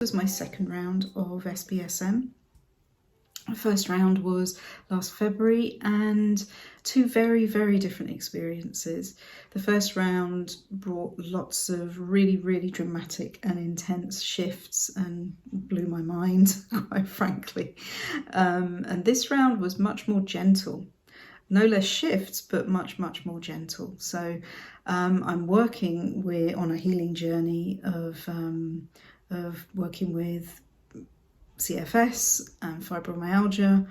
Was my second round of SBSM. The first round was last February, and two very, very different experiences. The first round brought lots of really, really dramatic and intense shifts and blew my mind, quite frankly. And this round was much more gentle. No less shifts, but much, much more gentle. So I'm working on a healing journey of working with CFS and fibromyalgia,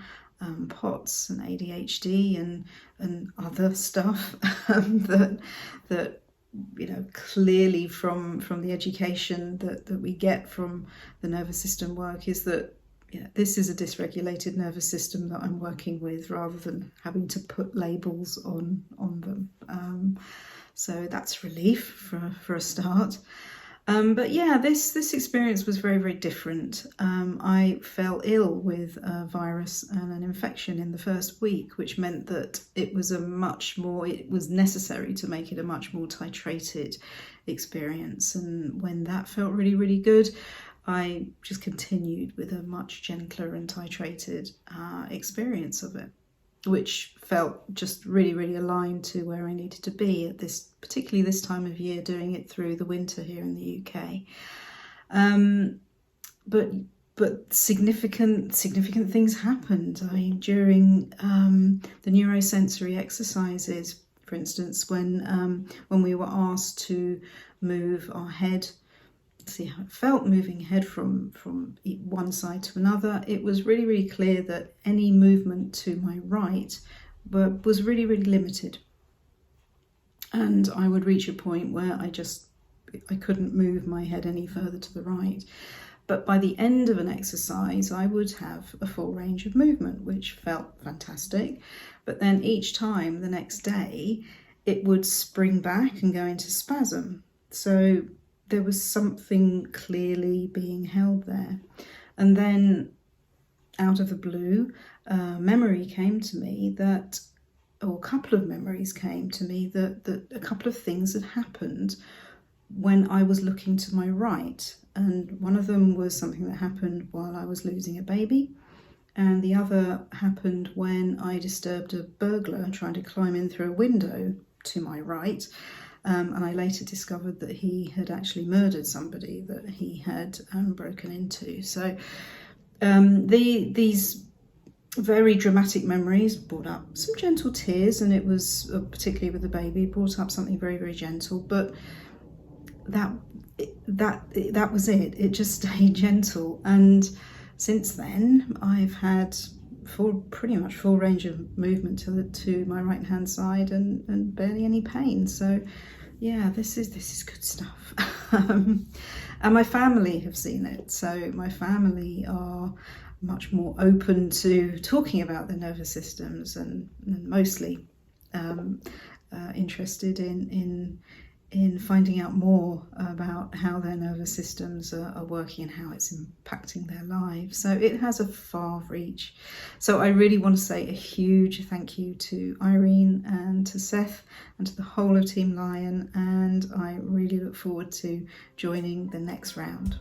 POTS and ADHD and other stuff that you know, clearly from the education that we get from the nervous system work is that, you know, this is a dysregulated nervous system that I'm working with, rather than having to put labels on them. So that's relief for a start. But yeah, this experience was very, very different. I fell ill with a virus and an infection in the first week, which meant that it was necessary to make it a much more titrated experience. And when that felt really, really good, I just continued with a much gentler and titrated experience of it, which felt just really, really aligned to where I needed to be at particularly this time of year, doing it through the winter here in the UK. But significant things happened. During the neurosensory exercises, for instance, when we were asked to move our head, see how it felt moving head from one side to another, it was really, really clear that any movement to my right was really, really limited. And I would reach a point where I couldn't move my head any further to the right. But by the end of an exercise, I would have a full range of movement, which felt fantastic. But then each time the next day, it would spring back and go into spasm. So there was something clearly being held there. And then out of the blue, memory came to me or a couple of memories came to me that a couple of things had happened when I was looking to my right. And one of them was something that happened while I was losing a baby. And the other happened when I disturbed a burglar trying to climb in through a window to my right. And I later discovered that he had actually murdered somebody that he had broken into. So these very dramatic memories brought up some gentle tears, and it was, particularly with the baby, brought up something very, very gentle. But that was it. It just stayed gentle. And since then, I've had pretty much full range of movement to my right hand side and barely any pain. So yeah, this is good stuff. And my family have seen it. So my family are much more open to talking about their nervous systems and mostly interested in finding out more about how their nervous systems are working and how it's impacting their lives. So it has a far reach. So I really want to say a huge thank you to Irene and to Seth and to the whole of Team Lion, and I really look forward to joining the next round.